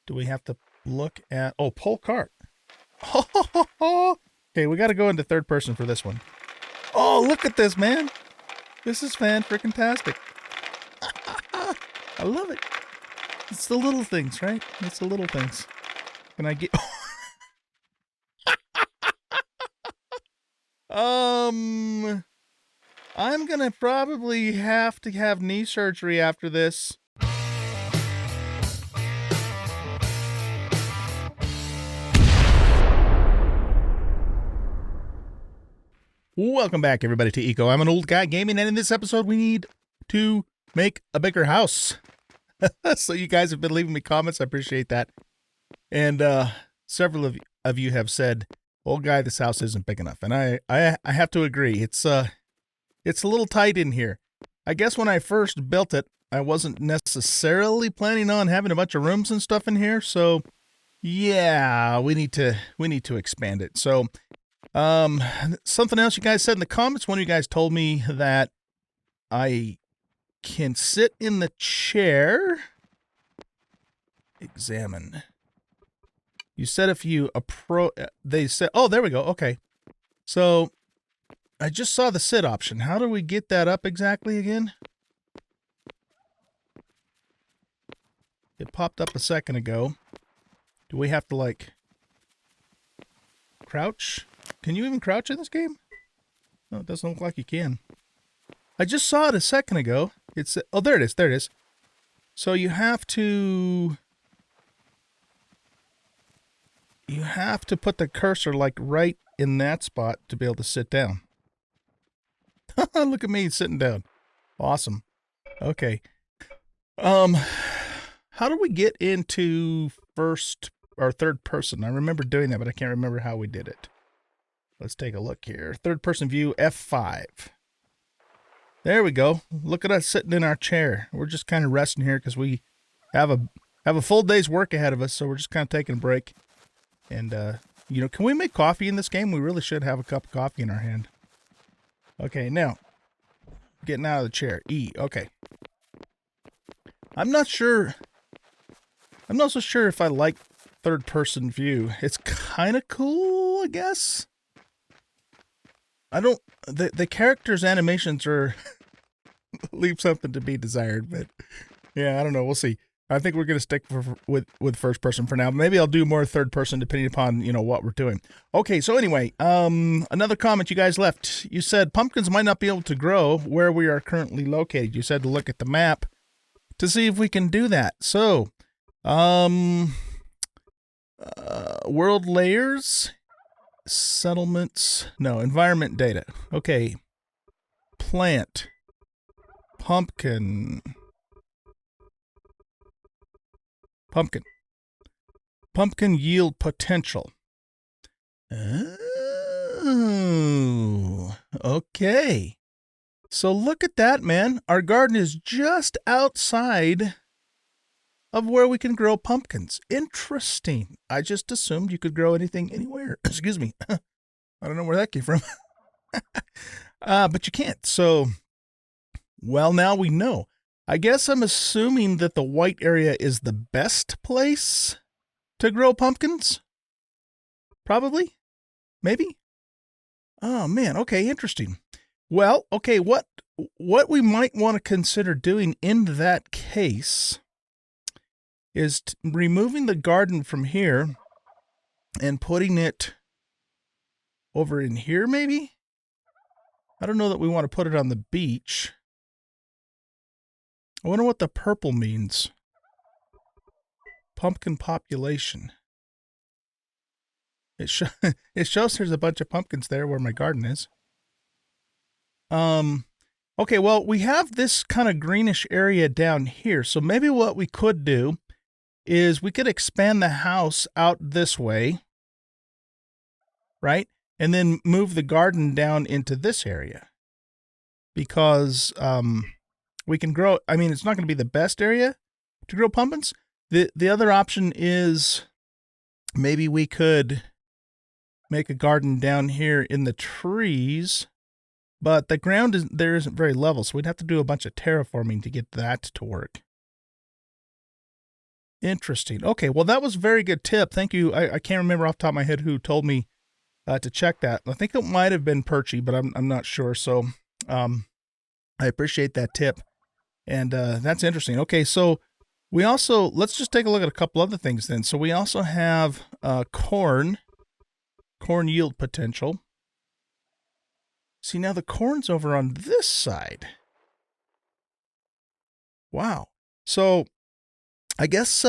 Do we have to look at... Oh, pull cart. Okay, we got to go into third person for this one. Oh, look at this, man. This is fan-freaking-tastic. I love it. It's the little things, right? It's the little things. Can I get... I'm gonna probably have to have knee surgery after this. Welcome back, everybody, to Eco. I'm an old guy gaming, and in this episode, we need to make a bigger house. So you guys have been leaving me comments. I appreciate that. And several of you have said, "Old guy, this house isn't big enough," and I have to agree. It's a little tight in here. I guess when I first built it, I wasn't necessarily planning on having a bunch of rooms and stuff in here. So yeah, we need to expand it. So something else you guys said in the comments. One of you guys told me that I can sit in the chair. Examine. You said if you they said, oh, there we go. Okay. So I just saw the sit option. How do we get that up exactly again? It popped up a second ago. Do we have to, like, crouch? Can you even crouch in this game? No, it doesn't look like you can. I just saw it a second ago. It's, oh, there it is. There it is. So you have to put the cursor, like, right in that spot to be able to sit down. Look at me sitting down. Awesome. Okay. How do we get into first or third person? I remember doing that, but I can't remember how we did it. Let's take a look here. Third person view, F5. There we go. Look at us sitting in our chair. We're just kind of resting here because we have a full day's work ahead of us, so we're just kind of taking a break. And you know, can we make coffee in this game? We really should have a cup of coffee in our hand. Okay, now, getting out of the chair. E, okay. I'm not so sure if I like third-person view. It's kind of cool, I guess. The characters' animations are leave something to be desired, but yeah, I don't know. We'll see. I think we're going to stick with first person for now. Maybe I'll do more third person depending upon, you know, what we're doing. Okay, so anyway, another comment you guys left. You said pumpkins might not be able to grow where we are currently located. You said to look at the map to see if we can do that. So, world layers, settlements, no, environment data. Okay, plant, pumpkin yield potential. Oh, okay. So look at that, man. Our garden is just outside of where we can grow pumpkins. Interesting. I just assumed you could grow anything anywhere. Excuse me. I don't know where that came from. But you can't. So, well, now we know. I guess I'm assuming that the white area is the best place to grow pumpkins? Probably? Maybe? Oh, man. Okay, interesting. Well, okay, what we might want to consider doing in that case is removing the garden from here and putting it over in here, maybe? I don't know that we want to put it on the beach. I wonder what the purple means. Pumpkin population. It shows there's a bunch of pumpkins there where my garden is. Okay, well, we have this kind of greenish area down here. So maybe what we could do is we could expand the house out this way, right? And then move the garden down into this area. Because, we can grow, I mean, it's not going to be the best area to grow pumpkins. The other option is maybe we could make a garden down here in the trees, but the ground there isn't very level, so we'd have to do a bunch of terraforming to get that to work. Interesting. Okay, well, that was a very good tip. Thank you. I can't remember off the top of my head who told me to check that. I think it might have been Perchy, but I'm not sure. So I appreciate that tip. And that's interesting. Okay, so we also, let's just take a look at a couple other things then. So we also have corn yield potential. See, now the corn's over on this side. Wow. So I guess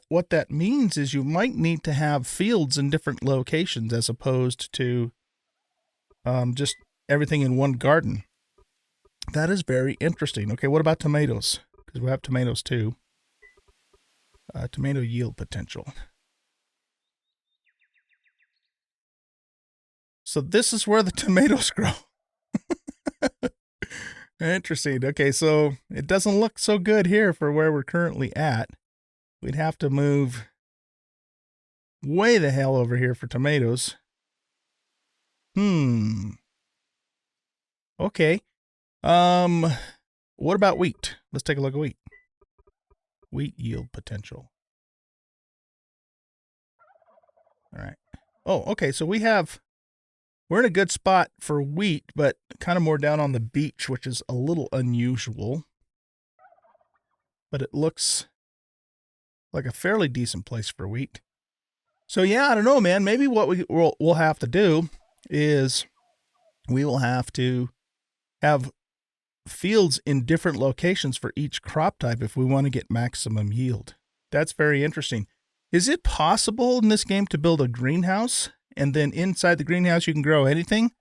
what that means is you might need to have fields in different locations as opposed to just everything in one garden. That is very interesting. Okay, what about tomatoes? Because we have tomatoes too. Tomato yield potential. So this is where the tomatoes grow. Interesting. Okay, so it doesn't look so good here for where we're currently at. We'd have to move way the hell over here for tomatoes. Okay. What about wheat? Let's take a look at wheat. Wheat yield potential. All right. Oh, okay. So we're in a good spot for wheat, but kind of more down on the beach, which is a little unusual. But it looks like a fairly decent place for wheat. So yeah, I don't know, man. Maybe what we'll have to do is we will have to have fields in different locations for each crop type if we want to get maximum yield. That's very interesting. Is it possible in this game to build a greenhouse and then inside the greenhouse you can grow anything?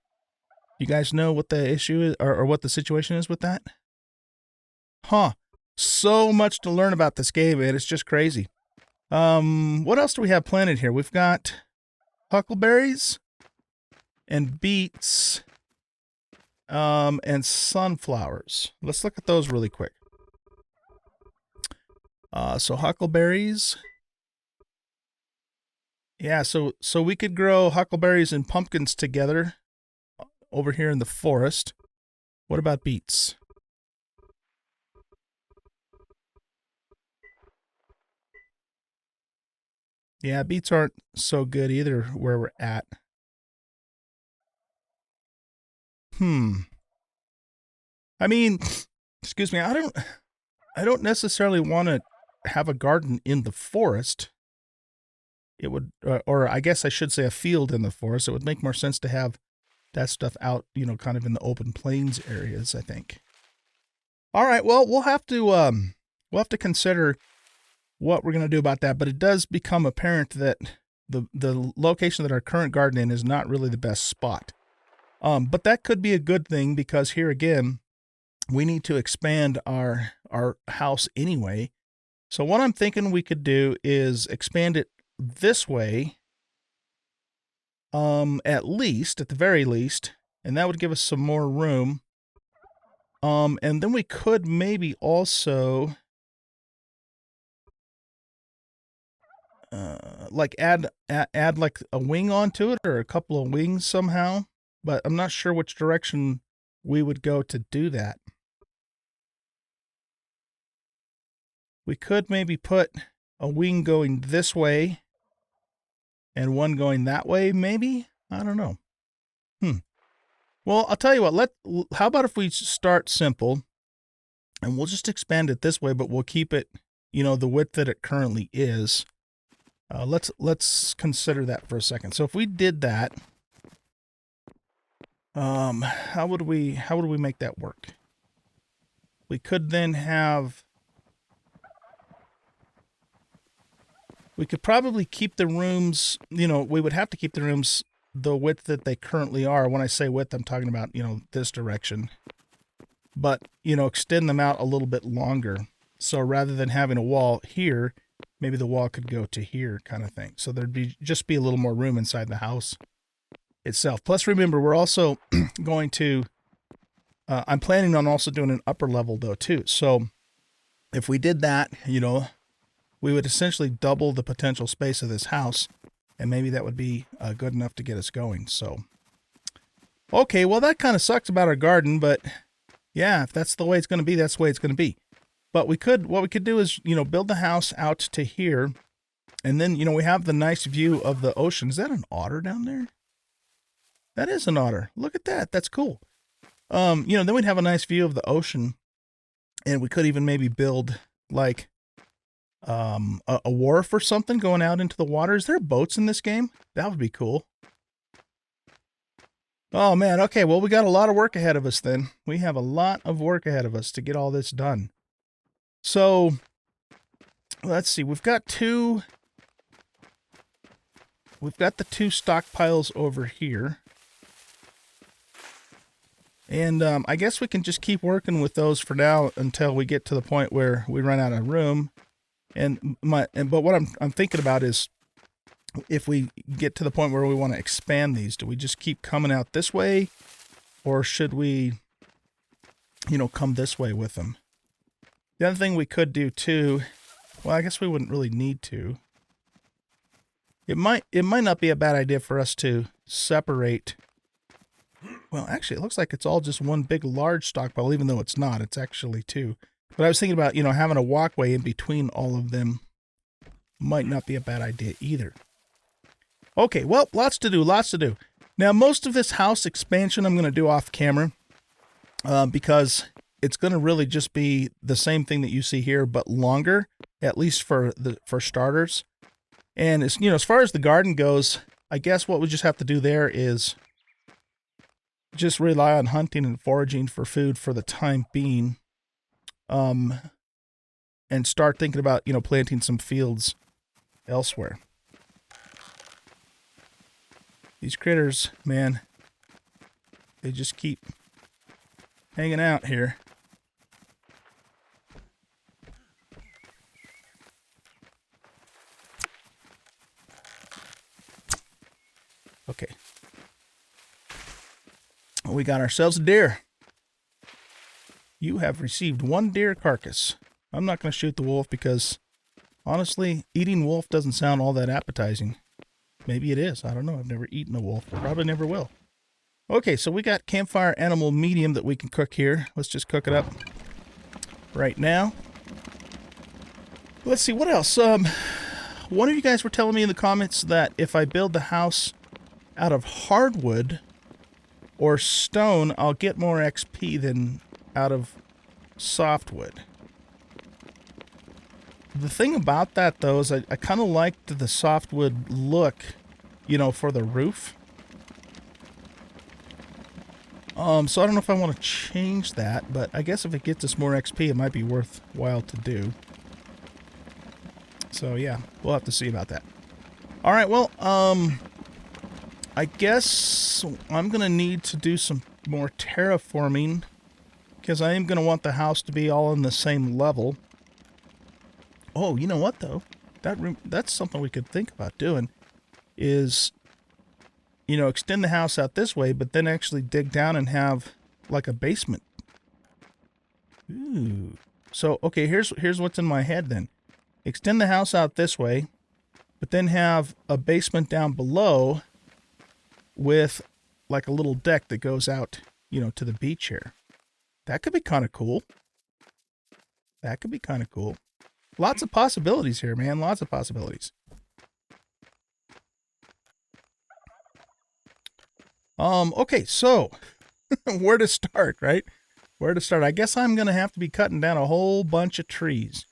You guys know what the issue is or what the situation is with that? Huh. So much to learn about this game, man. It's just crazy. What else do we have planted here? We've got huckleberries and beets and sunflowers. Let's look at those really quick. So huckleberries. Yeah, so we could grow huckleberries and pumpkins together over here in the forest. What about beets? Yeah, beets aren't so good either where we're at. I mean, excuse me, I don't necessarily want to have a garden in the forest. It would, or I guess I should say a field in the forest. It would make more sense to have that stuff out, kind of in the open plains areas, I think. All right, well, we'll have to consider what we're going to do about that, but it does become apparent that the location that our current garden in is not really the best spot. But that could be a good thing because here again, we need to expand our house anyway. So what I'm thinking we could do is expand it this way, at the very least, and that would give us some more room. And then we could maybe also like add like a wing onto it or a couple of wings somehow, but I'm not sure which direction we would go to do that. We could maybe put a wing going this way and one going that way, maybe? I don't know. Well, I'll tell you what, how about if we start simple and we'll just expand it this way, but we'll keep it, the width that it currently is. Let's consider that for a second. So if we did that, how would we make that work? We could then we could probably keep the rooms, we would have to keep the rooms the width that they currently are. When I say width, I'm talking about, this direction. But, extend them out a little bit longer. So rather than having a wall here, maybe the wall could go to here kind of thing. So there'd just be a little more room inside the house itself. Plus, remember, we're also going to, I'm planning on also doing an upper level though too. So if we did that, we would essentially double the potential space of this house, and maybe that would be good enough to get us going. So, okay, well, that kind of sucks about our garden, but yeah, if that's the way it's going to be, that's the way it's going to be. But what we could do is, build the house out to here. And then, we have the nice view of the ocean. Is that an otter down there? That is an otter. Look at that. That's cool. Then we'd have a nice view of the ocean. And we could even maybe build like a wharf or something going out into the water. Is there boats in this game? That would be cool. Oh, man. Okay, well, we got a lot of work ahead of us then. We have a lot of work ahead of us to get all this done. So, let's see. We've got the two stockpiles over here. And I guess we can just keep working with those for now until we get to the point where we run out of room. But what I'm thinking about is, if we get to the point where we want to expand these, do we just keep coming out this way, or should we, come this way with them? The other thing we could do too, well, I guess we wouldn't really need to. It might not be a bad idea for us to separate. Well, actually, it looks like it's all just one big large stockpile, even though it's not. It's actually two. But I was thinking about, having a walkway in between all of them might not be a bad idea either. Okay, well, lots to do. Now, most of this house expansion I'm going to do off camera because it's going to really just be the same thing that you see here, but longer, at least for starters. And as far as the garden goes, I guess what we just have to do there is just rely on hunting and foraging for food for the time being, and start thinking about planting some fields elsewhere. These critters, man, they just keep hanging out here. Okay. We got ourselves a deer. You have received one deer carcass. I'm not going to shoot the wolf because, honestly, eating wolf doesn't sound all that appetizing. Maybe it is. I don't know. I've never eaten a wolf. I probably never will. Okay, so we got campfire animal medium that we can cook here. Let's just cook it up right now. Let's see, what else? One of you guys were telling me in the comments that if I build the house out of hardwood or stone, I'll get more XP than out of softwood. The thing about that, though, is I kind of liked the softwood look, for the roof. So I don't know if I want to change that, but I guess if it gets us more XP, it might be worthwhile to do. So yeah, we'll have to see about that. All right, well, I guess I'm going to need to do some more terraforming because I am going to want the house to be all on the same level. Oh, you know what, though? That's something we could think about doing is, extend the house out this way, but then actually dig down and have, like, a basement. Ooh. So, okay, here's what's in my head, then. Extend the house out this way, but then have a basement down below with, like, a little deck that goes out, to the beach here. That could be kind of cool. Lots of possibilities here, man. Lots of possibilities. Okay, so where to start, right? Where to start? I guess I'm going to have to be cutting down a whole bunch of trees.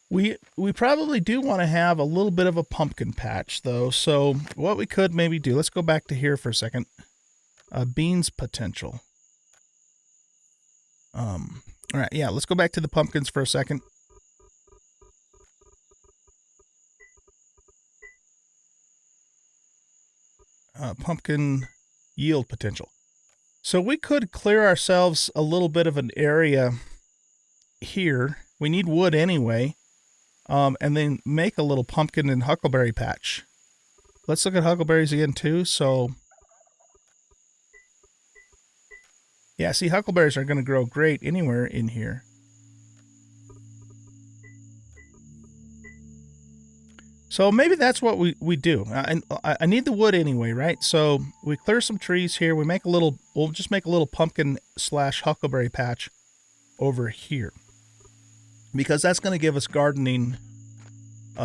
We probably do want to have a little bit of a pumpkin patch, though. So what we could maybe do, let's go back to here for a second. Beans potential. All right, yeah, let's go back to the pumpkins for a second. Pumpkin yield potential. So we could clear ourselves a little bit of an area here. We need wood anyway. And then make a little pumpkin and huckleberry patch. Let's look at huckleberries again too. So yeah, see, huckleberries are going to grow great anywhere in here. So maybe that's what we do. I need the wood anyway, right? So we clear some trees here. We'll just make a little pumpkin / huckleberry patch over here. because that's going to give us gardening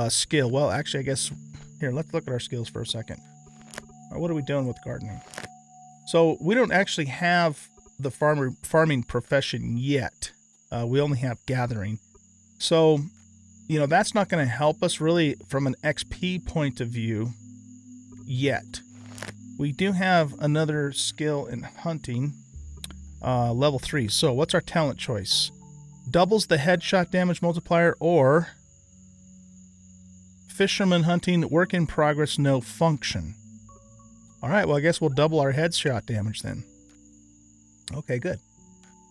skill. Well, actually, I guess, here, let's look at our skills for a second. What are we doing with gardening? So we don't actually have the farming profession yet. We only have gathering. So, you know, that's not going to help us really from an XP point of view yet. We do have another skill in hunting, level 3. So what's our talent choice? Doubles the headshot damage multiplier, or fisherman hunting, work in progress, no function. All right, well, I guess we'll double our headshot damage then. Okay, good.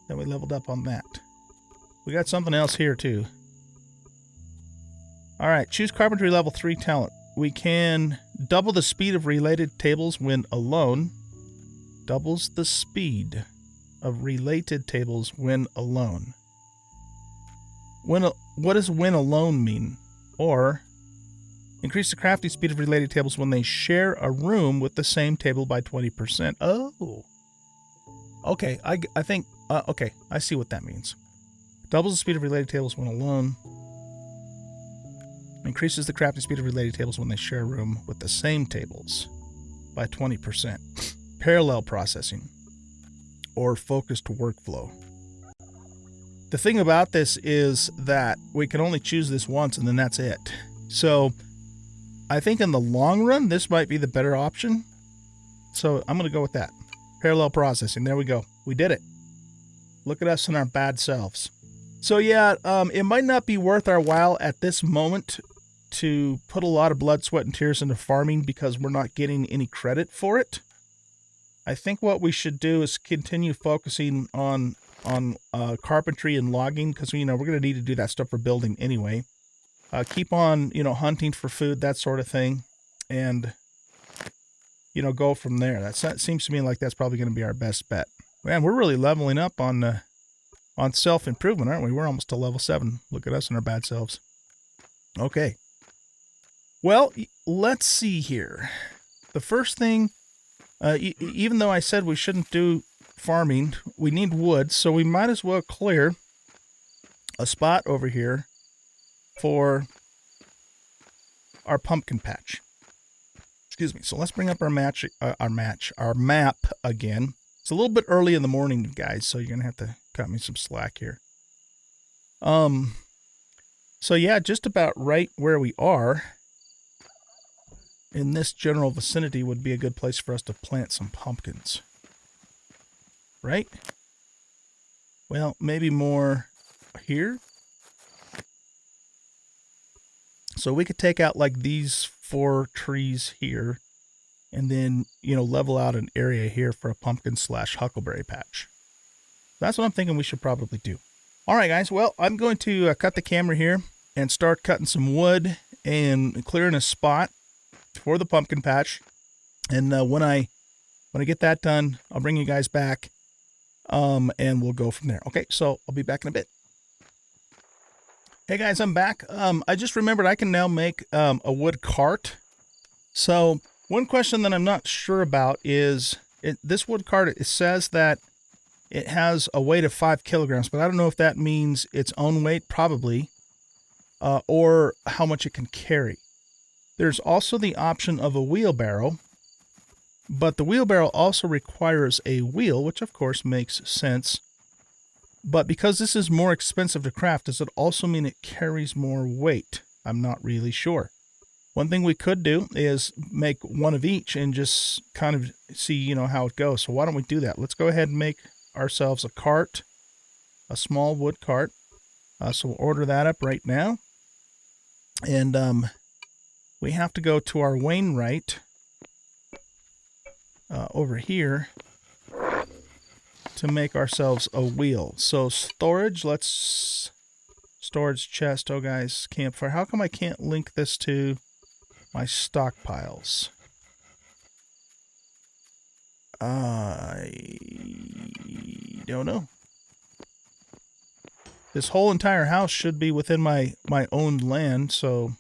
Then we leveled up on that. We got something else here too. All right, choose carpentry level 3 talent. We can double the speed of related tables when alone. Doubles the speed of related tables when alone. What does when alone mean? Or increase the crafting speed of related tables when they share a room with the same table by 20%. Oh. Okay, I think, okay, I see what that means. Doubles the speed of related tables when alone. Increases the crafting speed of related tables when they share a room with the same tables by 20%. Parallel processing or focused workflow. The thing about this is that we can only choose this once and then that's it. So I think in the long run, this might be the better option. So I'm going to go with that. Parallel processing. There we go. We did it. Look at us and our bad selves. So yeah, it might not be worth our while at this moment to put a lot of blood, sweat, and tears into farming because we're not getting any credit for it. I think what we should do is continue focusing on carpentry and logging because, you know, we're going to need to do that stuff for building anyway. Keep on, you know, hunting for food, that sort of thing, and, you know, go from there. That seems to me like that's probably going to be our best bet. Man, we're really leveling up on self-improvement, aren't we? We're almost to level 7. Look at us and our bad selves. Okay. Well, let's see here. The first thing, even though I said we shouldn't do farming, we need wood, so we might as well clear a spot over here for our pumpkin patch. Excuse me. So let's bring up our map again. It's a little bit early in the morning, guys, so you're gonna have to cut me some slack here. So yeah, just about right where we are in this general vicinity would be a good place for us to plant some pumpkins. Right? Well, maybe more here. So we could take out like these 4 trees here and then, you know, level out an area here for a pumpkin / huckleberry patch. That's what I'm thinking we should probably do. All right, guys. Well, I'm going to cut the camera here and start cutting some wood and clearing a spot for the pumpkin patch. And when I get that done, I'll bring you guys back and we'll go from there. Okay, so I'll be back in a bit. Hey guys, I'm back. I just remembered I can now make a wood cart. So one question that I'm not sure about is this wood cart, it says that it has a weight of 5 kilograms, but I don't know if that means its own weight, probably, or how much it can carry. There's also the option of a wheelbarrow, but the wheelbarrow also requires a wheel, which of course makes sense. But because this is more expensive to craft, does it also mean it carries more weight? I'm not really sure. One thing we could do is make one of each and just kind of see, you know, how it goes. So why don't we do that? Let's go ahead and make ourselves a cart, a small wood cart. So we'll order that up right now. And we have to go to our Wainwright over here to make ourselves a wheel. So storage, storage chest. Oh guys, campfire. How come I can't link this to my stockpiles? I don't know. This whole entire house should be within my owned land, so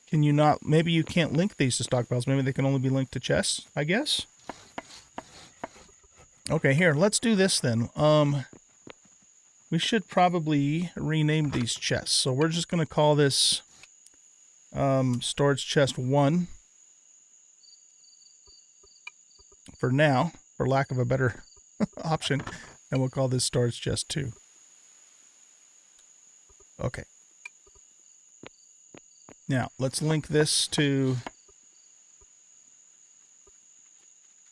can you not, maybe you can't link these to stockpiles. Maybe they can only be linked to chests, I guess. Okay, here, let's do this then. we should probably rename these chests. So we're just going to call this storage chest 1 for now, for lack of a better option. And we'll call this storage chest 2. Okay. Now, let's link this to...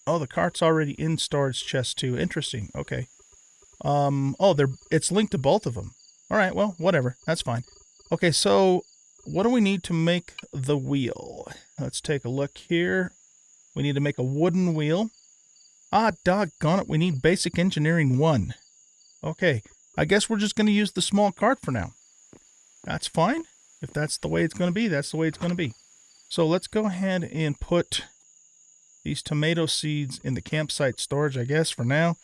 Oh, the cart's already in storage chest 2. Interesting. Okay. Oh, it's linked to both of them. All right, well, whatever. That's fine. Okay, so what do we need to make the wheel? Let's take a look here. We need to make a wooden wheel. Ah, doggone it. We need basic engineering 1. Okay, I guess we're just going to use the small cart for now. That's fine. If that's the way it's going to be, that's the way it's going to be. So let's go ahead and put these tomato seeds in the campsite storage, I guess, for now.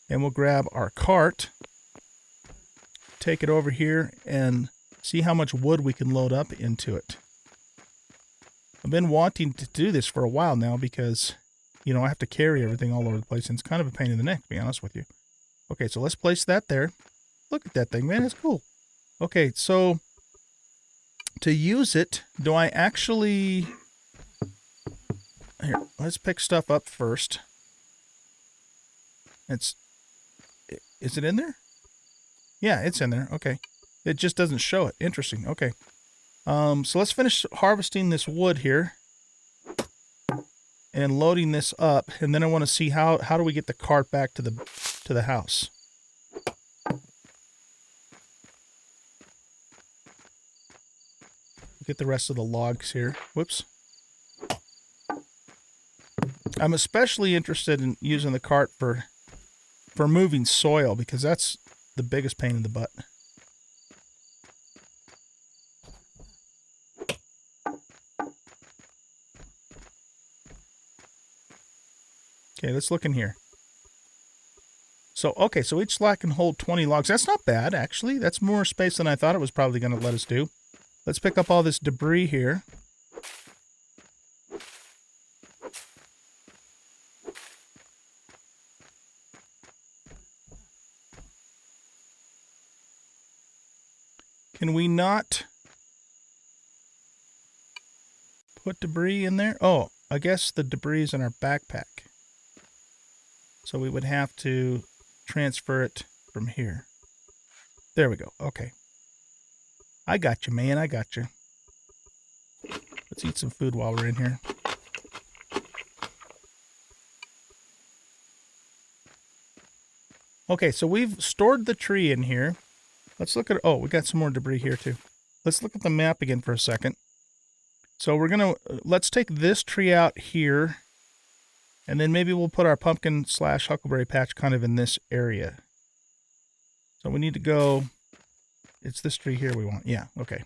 And we'll grab our cart, take it over here, and see how much wood we can load up into it. I've been wanting to do this for a while now because, you know, I have to carry everything all over the place, and it's kind of a pain in the neck, to be honest with you. Okay, so let's place that there. Look at that thing, man. It's cool. Okay, so to use it, do I actually... Here, let's pick stuff up first. Is it in there? Yeah, it's in there. Okay. It just doesn't show it. Interesting. Okay. So let's finish harvesting this wood here and loading this up, and then I want to see how do we get the cart back to the house. Get the rest of the logs here. Whoops. I'm especially interested in using the cart for moving soil, because that's the biggest pain in the butt. Okay, let's look in here. So, okay, so each slot can hold 20 logs. That's not bad, actually. That's more space than I thought it was probably going to let us do. Let's pick up all this debris here. Can we not put debris in there? Oh, I guess the debris is in our backpack. So we would have to transfer it from here. There we go. Okay. I got you, man. I got you. Let's eat some food while we're in here. Okay, so we've stored the tree in here. Let's look at... Oh, we got some more debris here, too. Let's look at the map again for a second. So we're going to... Let's take this tree out here. And then maybe we'll put our pumpkin / huckleberry patch kind of in this area. So we need to go... It's this tree here we want. Yeah, okay.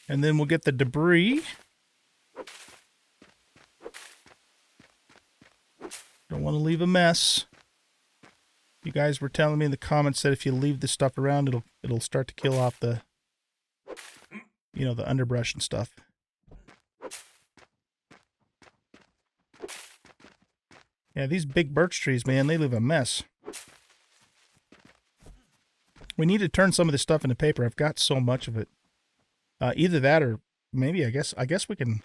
And then we'll get the debris. Don't want to leave a mess. You guys were telling me in the comments that if you leave this stuff around, it'll start to kill off the, you know, the underbrush and stuff. Yeah, these big birch trees, man, they leave a mess. We need to turn some of this stuff into paper. I've got so much of it. Either that or maybe, I guess we can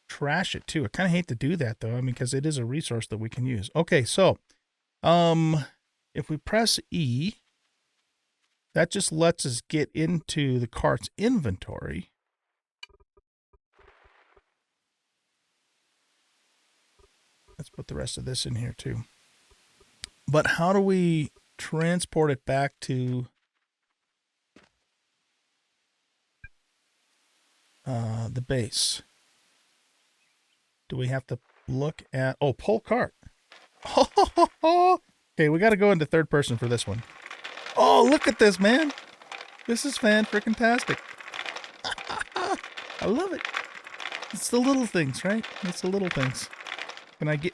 trash it too. I kind of hate to do that though. I mean, because it is a resource that we can use. Okay, so if we press E, that just lets us get into the cart's inventory. Let's put the rest of this in here too. But how do we transport it back to the base? Do we have to look at... Oh, pull cart. Okay, we got to go into third person for this one. Oh, look at this, man. This is fan-freaking-tastic. I love it. It's the little things, right? It's the little things. Can I get...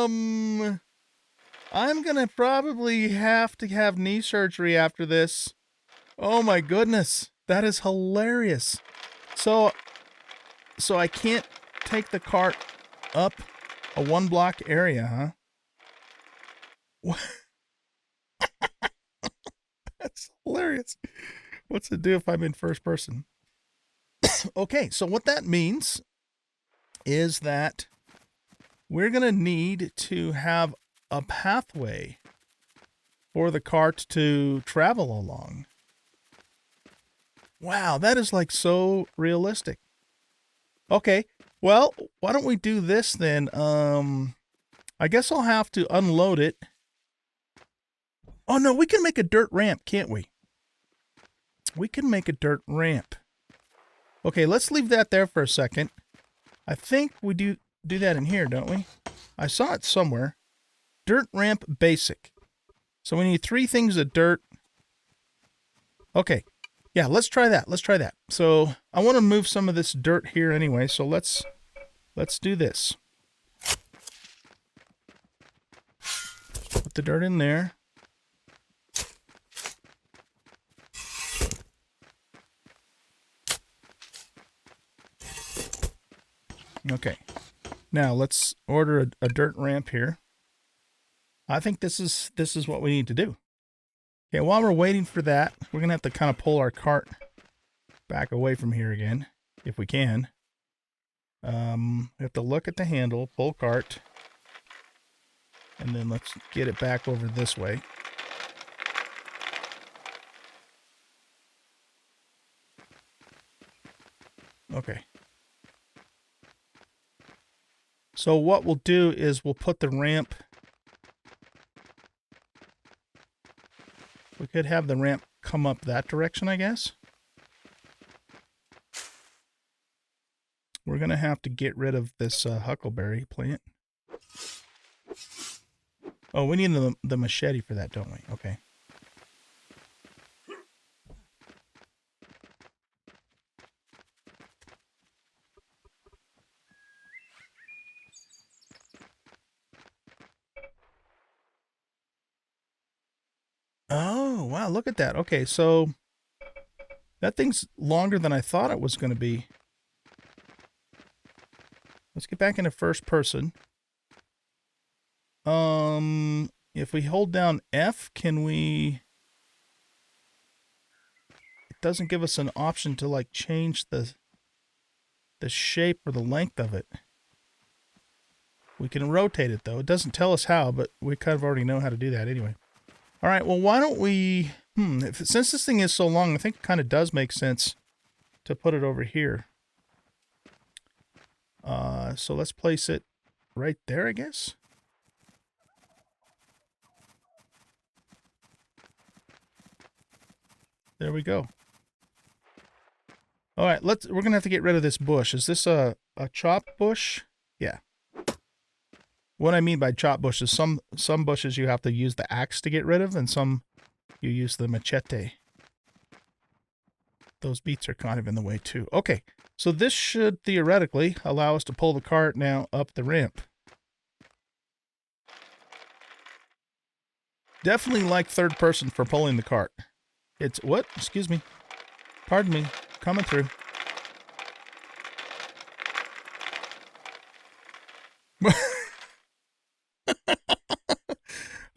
I'm gonna probably have to have knee surgery after this. Oh my goodness, that is hilarious. So I can't take the cart up a 1-block area, huh? That's hilarious. What's it do if I'm in first person? Okay, so what that means is that we're going to need to have a pathway for the cart to travel along. Wow, that is like so realistic. Okay, well, why don't we do this then? I guess I'll have to unload it. Oh no, we can make a dirt ramp, can't we? We can make a dirt ramp. Okay, let's leave that there for a second. I think we do that in here, don't we? I saw it somewhere. Dirt ramp basic. So we need 3 things of dirt. Okay. Yeah, let's try that. Let's try that. So I want to move some of this dirt here anyway, so let's do this. Put the dirt in there. Okay. Now let's order a dirt ramp here. I think this is what we need to do. Okay, while we're waiting for that, we're gonna have to kind of pull our cart back away from here again, if we can. We have to look at the handle, pull cart, and then let's get it back over this way. Okay. So what we'll do is we'll put the ramp. We could have the ramp come up that direction, I guess. We're going to have to get rid of this huckleberry plant. Oh, we need the machete for that, don't we? Okay. Oh, wow, look at that. Okay, so that thing's longer than I thought it was going to be. Let's get back into first person. If we hold down F, can we... It doesn't give us an option to like change the shape or the length of it. We can rotate it though. It doesn't tell us how, but we kind of already know how to do that anyway. All right, well, why don't we... since this thing is so long, I think it kind of does make sense to put it over here. So let's place it right there, I guess. There we go. All right, we're gonna have to get rid of this bush. Is this a chop bush? Yeah. What I mean by chop bush is some bushes you have to use the axe to get rid of, and some you use the machete. Those beets are kind of in the way too. Okay, so this should theoretically allow us to pull the cart now up the ramp. Definitely like third person for pulling the cart. It's what? Excuse me. Pardon me. Coming through.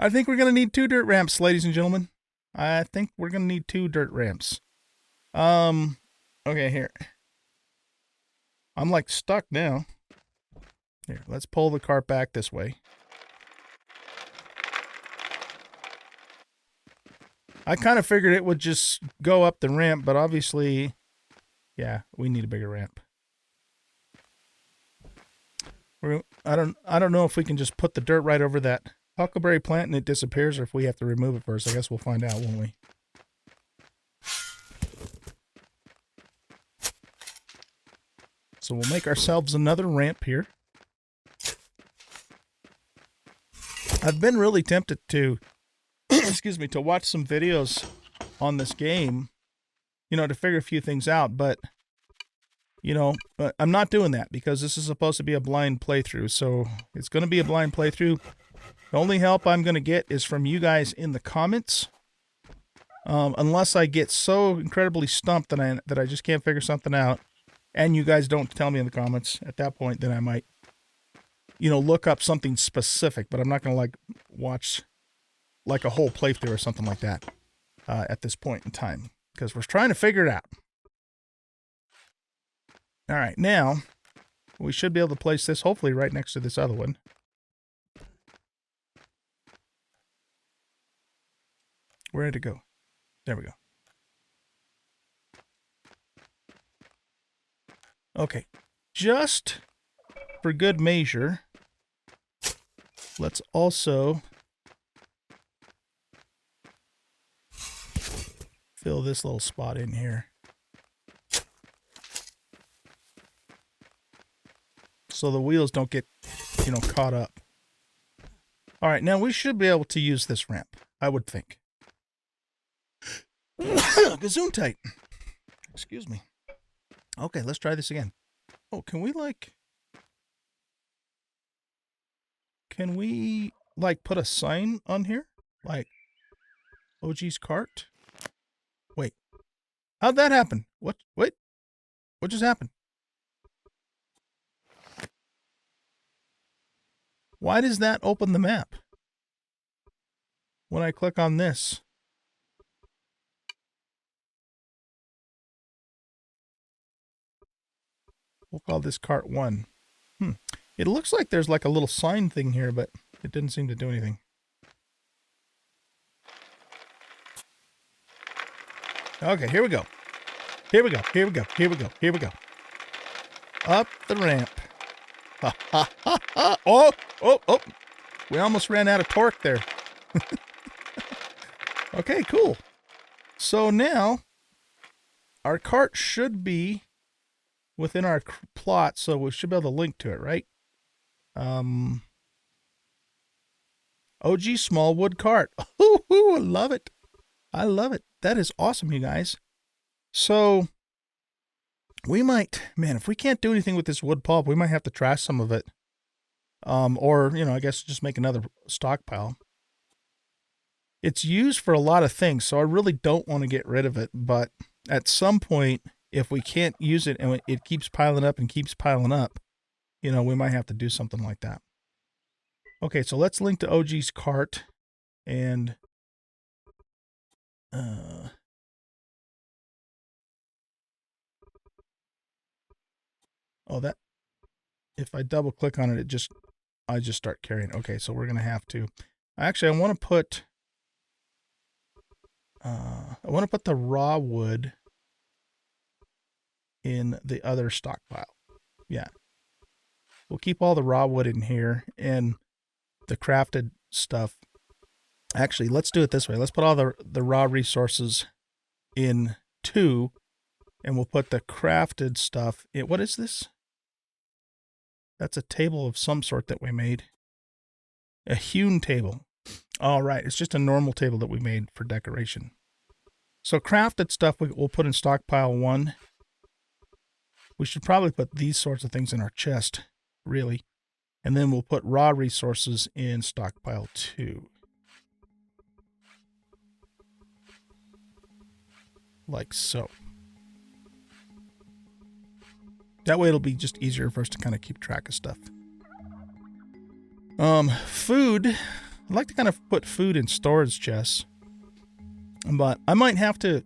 I think we're going to need 2 dirt ramps, ladies and gentlemen. I think we're going to need 2 dirt ramps. Okay, here. I'm like stuck now. Here, let's pull the cart back this way. I kind of figured it would just go up the ramp, but obviously, yeah, we need a bigger ramp. I don't know if we can just put the dirt right over that huckleberry plant and it disappears, or if we have to remove it first. I guess we'll find out, won't we? So we'll make ourselves another ramp here. I've been really tempted to, excuse me, to watch some videos on this game, you know, to figure a few things out, but You know, but I'm not doing that because this is supposed to be a blind playthrough. So it's going to be a blind playthrough. The only help I'm going to get is from you guys in the comments. Unless I get so incredibly stumped that I just can't figure something out, and you guys don't tell me in the comments, at that point, then I might, you know, look up something specific. But I'm not going to, like, watch, like, a whole playthrough or something like that at this point in time. Because we're trying to figure it out. All right, now, we should be able to place this, hopefully, right next to this other one. Where did it go? There we go. Okay, just for good measure, let's also fill this little spot in here. So the wheels don't get, you know, caught up. All right, now we should be able to use this ramp, I would think. Gesundheit. Excuse me. Okay, let's try this again. Oh, can we put a sign on here? Like, OG's cart? Wait. How'd that happen? What? Wait. What just happened? Why does that open the map? When I click on this. We'll call this cart 1. It looks like there's like a little sign thing here, but it didn't seem to do anything. Okay, here we go. Here we go. Here we go. Here we go. Here we go. Up the ramp. Ha ha ha ha. Oh, oh, oh. We almost ran out of torque there. Okay, cool. So now our cart should be within our plot, so we should be able to link to it, right? OG small wood cart. Ooh, I love it. I love it. That is awesome, you guys. So we might, man, if we can't do anything with this wood pulp, we might have to trash some of it. Or, you know, I guess just make another stockpile. It's used for a lot of things, so I really don't want to get rid of it. But at some point, if we can't use it and it keeps piling up and keeps piling up, you know, we might have to do something like that. Okay, so let's link to OG's cart and oh, that if I double click on it, I just start carrying. Okay, so we're gonna have to. Actually, I want to put the raw wood in the other stockpile. Yeah, we'll keep all the raw wood in here and the crafted stuff. Actually, let's do it this way. Let's put all the raw resources in 2, and we'll put the crafted stuff in. What is this? That's a table of some sort that we made. A hewn table. All right, it's just a normal table that we made for decoration. So crafted stuff we'll put in stockpile 1. We should probably put these sorts of things in our chest, really. And then we'll put raw resources in stockpile 2. Like so. That way it'll be just easier for us to kind of keep track of stuff. Food. I'd like to kind of put food in storage chests. But I might have to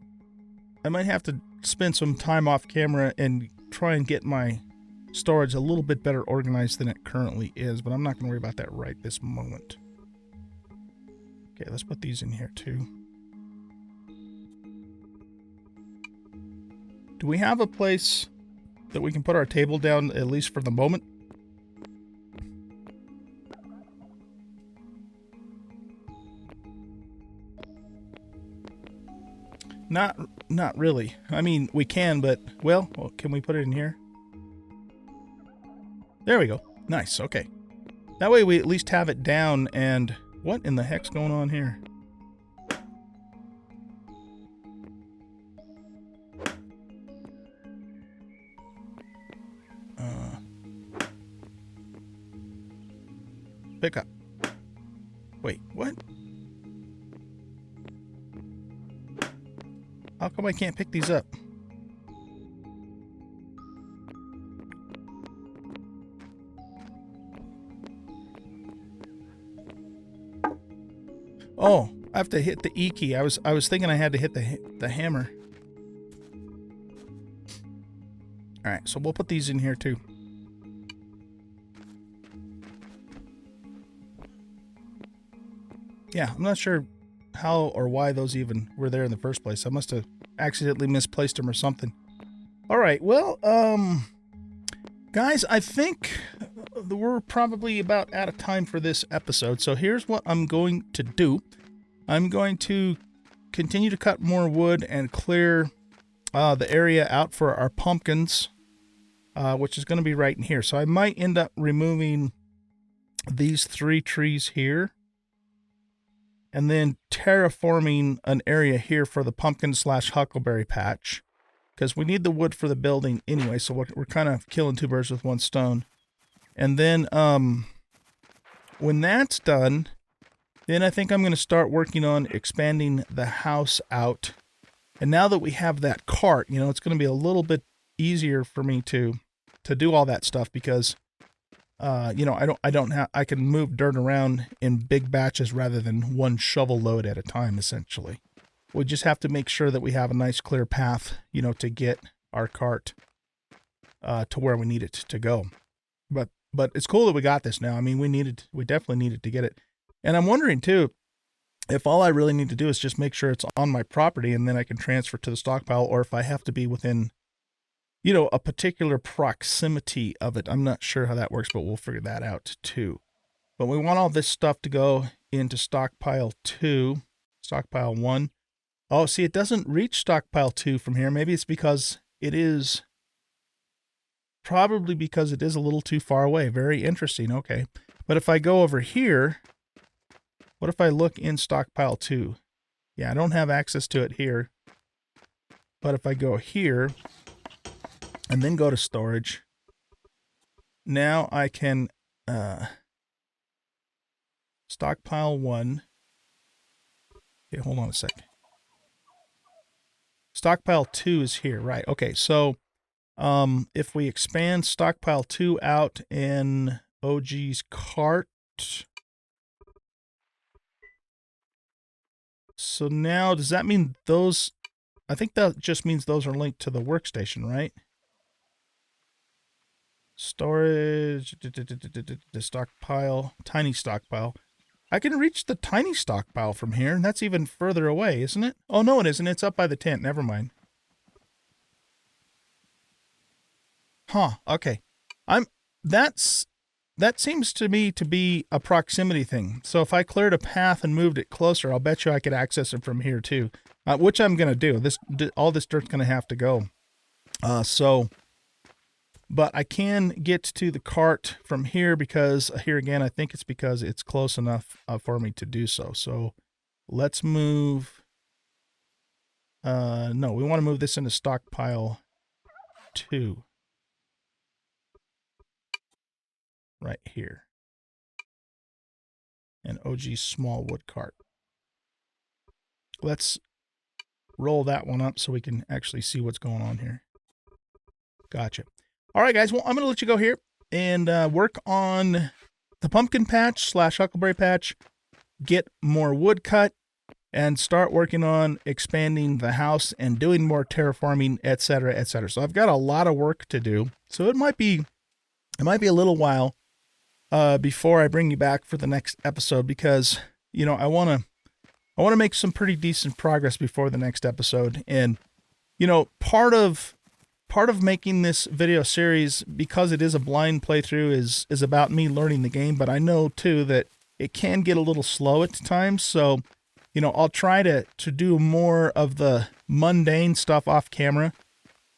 spend some time off camera and try and get my storage a little bit better organized than it currently is, but I'm not going to worry about that right this moment. Okay, let's put these in here too. Do we have a place that we can put our table down, at least for the moment? Not really. I mean, we can, but, well, can we put it in here? There we go. Nice, okay. That way we at least have it down, and what in the heck's going on here? Wait, what? How come I can't pick these up? Oh, I have to hit the E key. I was thinking I had to hit the hammer. All right, so we'll put these in here too. Yeah, I'm not sure how or why those even were there in the first place. I must have accidentally misplaced them or something. All right, well, guys, I think we're probably about out of time for this episode. So here's what I'm going to do. I'm going to continue to cut more wood and clear the area out for our pumpkins, which is going to be right in here. So I might end up removing these 3 trees here and then terraforming an area here for the pumpkin / huckleberry patch, because we need the wood for the building anyway. So we're kind of killing 2 birds with 1 stone. And then when that's done, then I think I'm going to start working on expanding the house out. And now that we have that cart, you know, it's going to be a little bit easier for me to do all that stuff, because you know, I can move dirt around in big batches rather than 1 shovel load at a time, essentially. We just have to make sure that we have a nice clear path, you know, to get our cart to where we need it to go. But it's cool that we got this now. I mean, we definitely needed to get it. And I'm wondering too, if all I really need to do is just make sure it's on my property and then I can transfer to the stockpile, or if I have to be within, you know, a particular proximity of it. I'm not sure how that works, but we'll figure that out too. But we want all this stuff to go into stockpile 2, stockpile 1. Oh, see, it doesn't reach stockpile 2 from here. Maybe it's because it is, probably because it is a little too far away. Very interesting. Okay. But if I go over here, what if I look in stockpile 2? Yeah, I don't have access to it here. But if I go here and then go to storage, now I can stockpile 1. Okay, hold on a sec. Stockpile 2 is here, right? Okay, so if we expand stockpile 2 out in OG's cart, so now does that mean those, I think that just means those are linked to the workstation, right? Storage, the stockpile, tiny stockpile. I can reach the tiny stockpile from here, and that's even further away, isn't it? Oh, no, it isn't. It's up by the tent. Never mind. Huh, okay. That seems to me to be a proximity thing. So if I cleared a path and moved it closer, I'll bet you I could access it from here too, which I'm going to do. All this dirt's going to have to go. But I can get to the cart from here, because here again, I think it's because it's close enough for me to do so. So let's move. No, we want to move this into stockpile 2. Right here. And OG's small wood cart. Let's roll that one up so we can actually see what's going on here. Gotcha. All right, guys. Well, I'm going to let you go here and work on the pumpkin patch / huckleberry patch, get more wood cut, and start working on expanding the house and doing more terraforming, etc., etc. So I've got a lot of work to do. So it might be a little while before I bring you back for the next episode, because, you know, I want to make some pretty decent progress before the next episode. And, you know, part of making this video series, because it is a blind playthrough, is about me learning the game. But I know too that it can get a little slow at times. So, you know, I'll try to do more of the mundane stuff off camera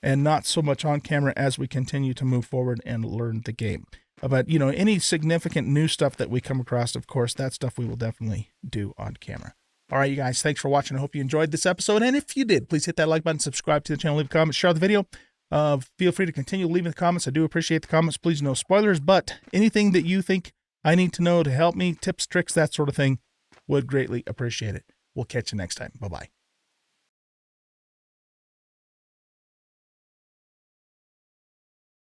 and not so much on camera as we continue to move forward and learn the game. But, you know, any significant new stuff that we come across, of course, that stuff we will definitely do on camera. All right, you guys, thanks for watching. I hope you enjoyed this episode. And if you did, please hit that like button, subscribe to the channel, leave a comment, share the video. Feel free to continue leaving the comments. I do appreciate the comments. Please, no spoilers, but anything that you think I need to know to help me, tips, tricks, that sort of thing, Would greatly appreciate it. We'll catch you next time. Bye-bye.